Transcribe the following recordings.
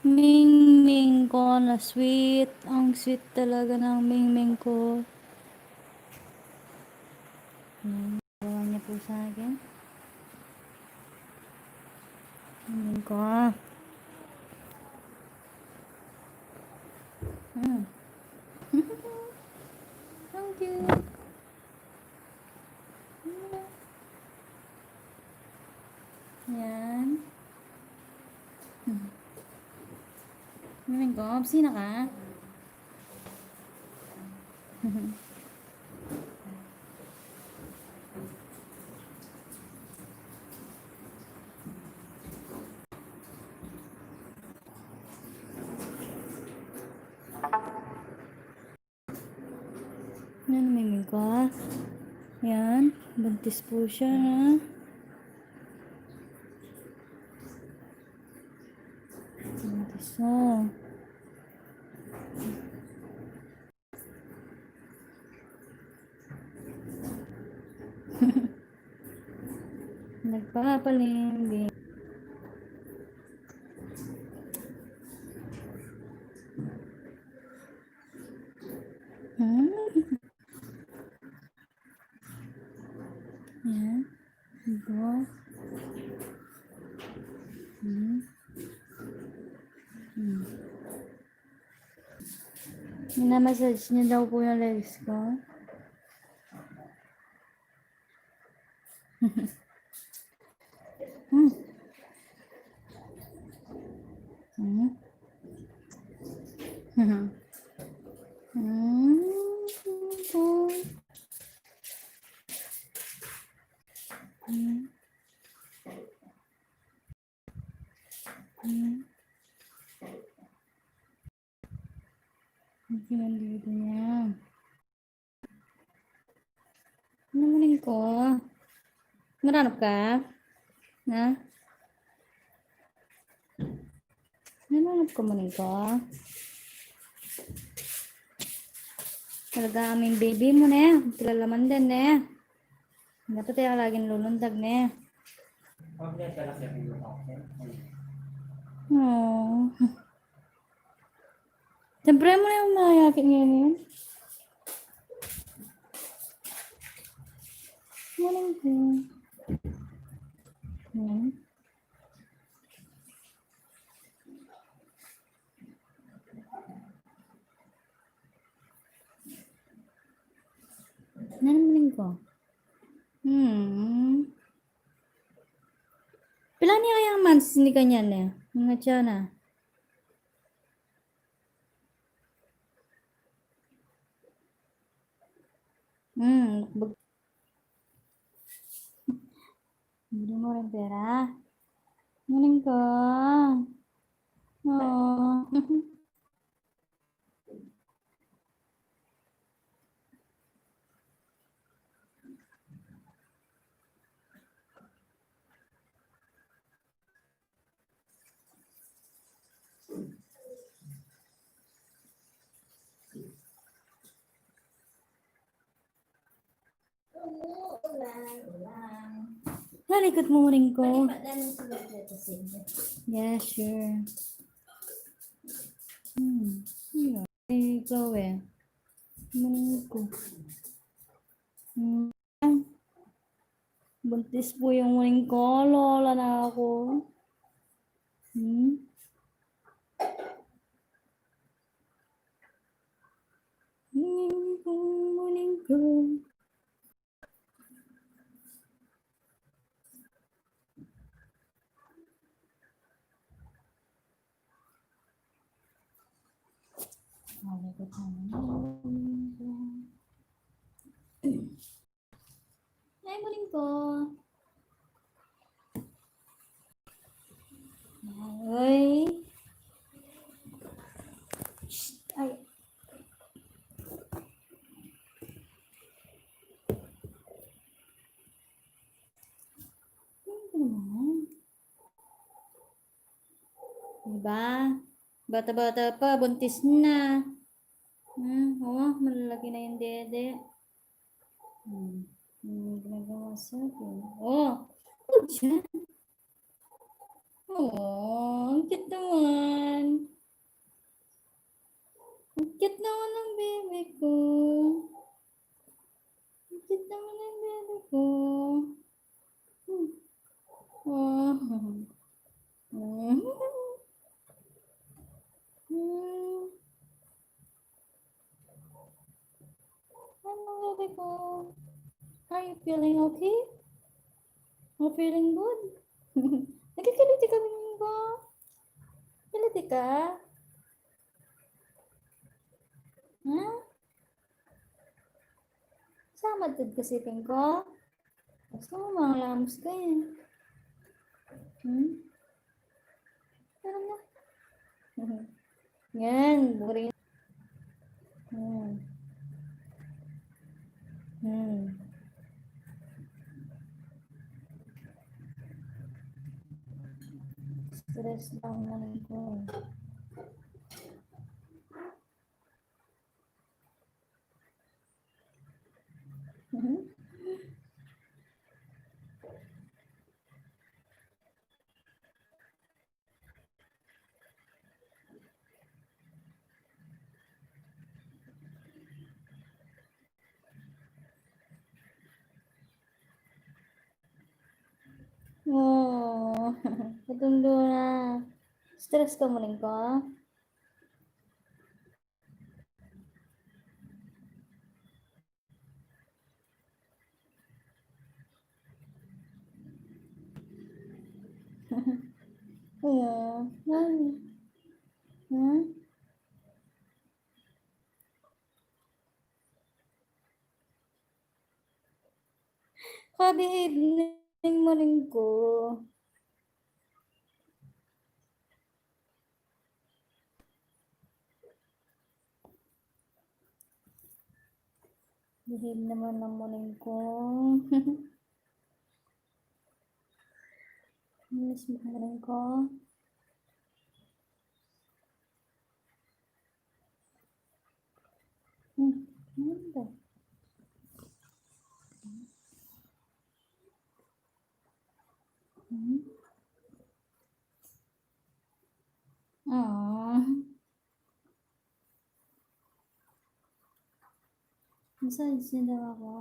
Mingming ko na sweet. Ang sweet talaga ng mingming ko. Gawa niya po sa akin. Mingming ko. Ang cute. Yan. Mingming ko, sino ka? Yan, mingming ko. Yan. Buntis po siya na. Buntis na. Nagpapalimbing. Yan. Ito. Minamassage niya daw po yung legs ko. Nandito niya. Namanin ko. Naranap ka? Na? Naranap ko manin ko. Talaga aming baby mo na. Tilalaman din na. Dapat tayo laging lulundag na. Aww. Siyempre mo na yung mga yakit ngayon yun. Walang ko. Nanamunin ko. Pila niya kaya ang months ni kanya na? Mga tiyan na. Hindi mo rin pera. Muning ko. Oh. Halikot mo rin ko. Yeah, sure. Ikaw eh. Muning ko. Buntis po yung muning ko. Lola na ako. Muning ko. Ay, muling ko. Ay. Ay. Diba? Bata-bata pa, buntis na. Malalaki na yung dede. Ginagawa sa akin. Good dyan. Ang cute naman. Cute naman ang baby ko. Cute naman ang baby ko. Oh. Ano baby ko? Are you feeling okay? Are you feeling good? Nagkikiliti ka baby ko? Kiliti ka? Ha? Samatud kasi ko? Gusto mo mga lamos ka yan. Parang na. Yan, boring. Stress lang naman ko. Oh, katundo na. Stress ka mo rin ko? Oo. Ha? Kabihib mo rin ko. Behave naman ng muling ko. Miss mo rin ko. Ano ba? Aww. Massage na daw ako.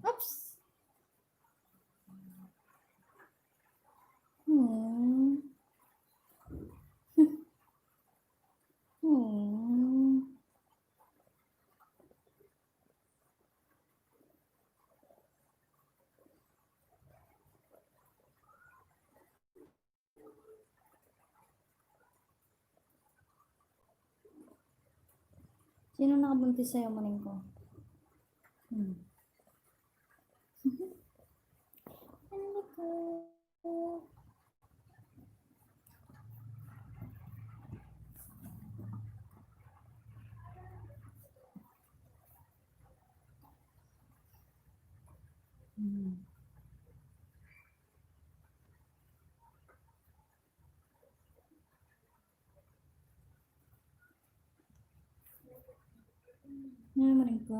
Oops! Sino nakabuntis sa'yo, maning ko? Ano ko? Ano maning ko?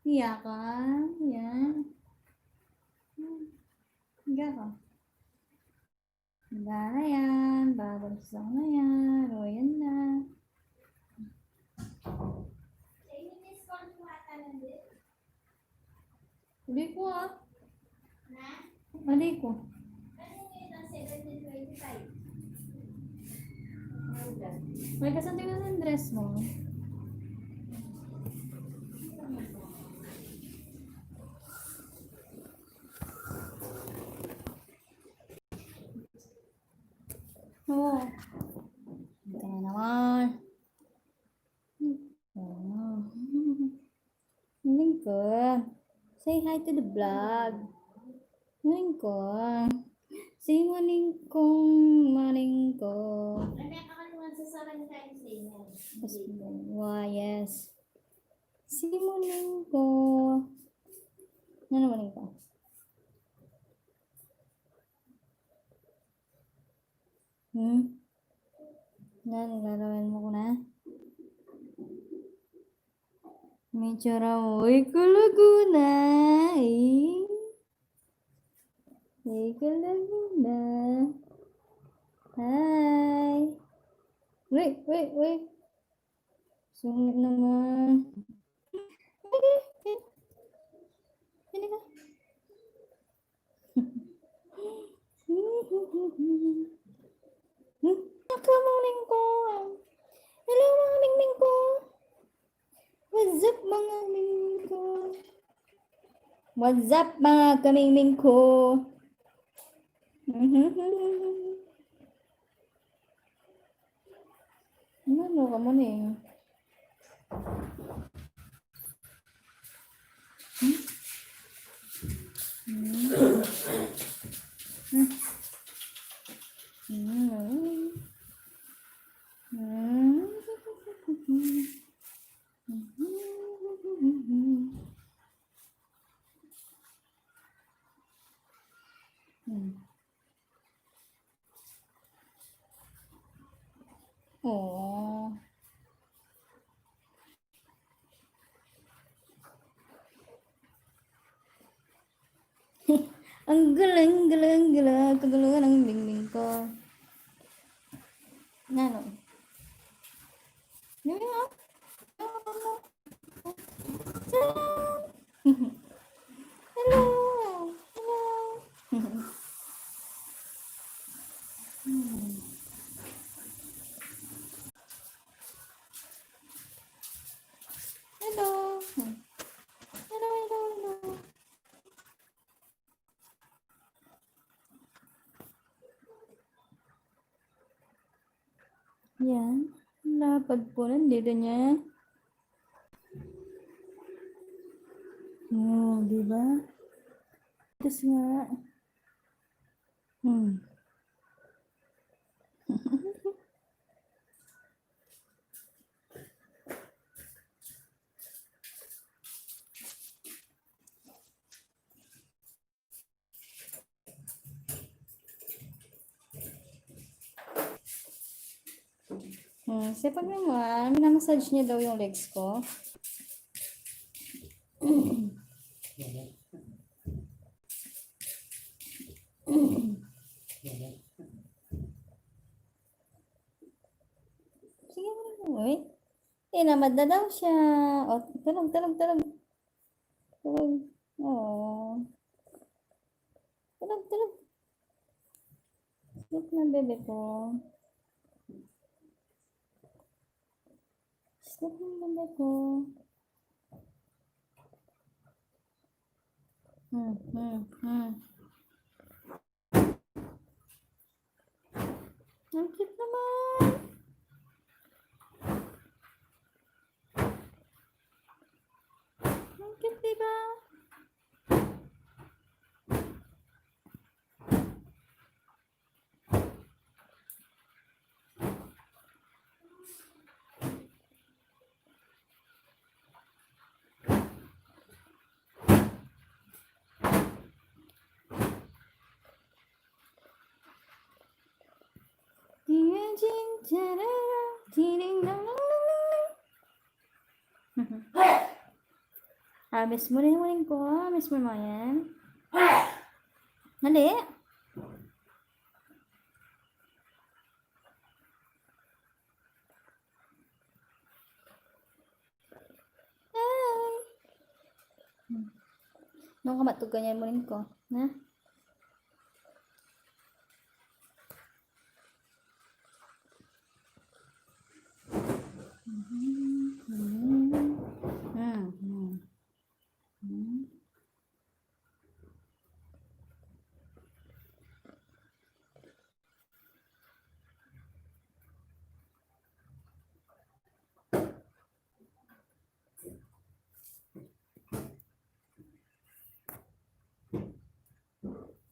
Iya ka? Yan. Higa ka. Higa na yan. Babagsak na yan. O, yan na. Hindi ko ah. Hindi ko. May kasanting na ng dress mo. Oo. Ito na naman. Lincoln. Say hi to the vlog. Lincoln. Say Maningkong. Maningkong. Wow, yes. Si Maningkong. Ano Maningkong? Yan, gagawin mo ko na. Medyo raw, uy, kulugo na. Eh. Ikaw lang na. Hi. Wait. Sungit naman. Okay. Sini ka. Nakamuling ko. Hello mga ningning ko. What's up mga ningning ko? What's up mga kamingming ko? Ano ka mo eh? Oh. Ang galing kagalangan ng bingbing ko. Ano? Yun nga. Hello. Hello. Hello. Yan. Lapad po nandito niya. Oh, di ba? Tapos nga. Kasi pag naman, minamassage niya daw yung legs ko. Sige mo. Wait. Tinamad na daw siya. O, tulog. Tulog. Oo. Tulog. Sleep na, bebe ko. Sleep na, bebe ko. Ang cute naman. Ang cute, diba? Miss mo rin ko. Miss mo yan. Nali. Hi. Nung kamatugan yan mo rin ko. Na?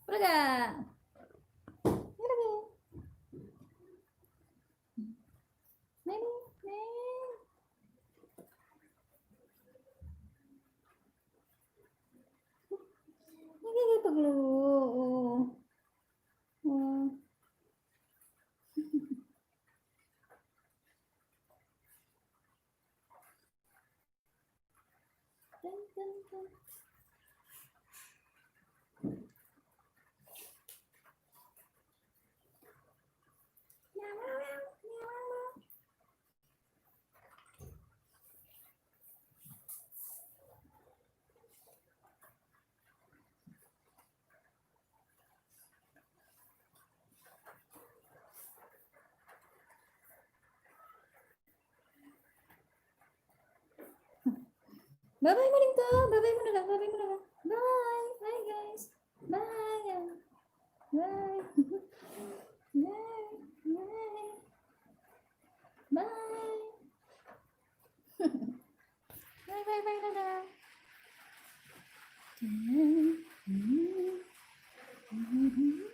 Praga. Bye-bye mo rin ka. Bye-bye mo na lang. Bye-bye mo na lang. Bye. Bye, guys. Bye. Bye. Bye. Bye. Bye. Bye, bye, bye na lang. Mm-hmm.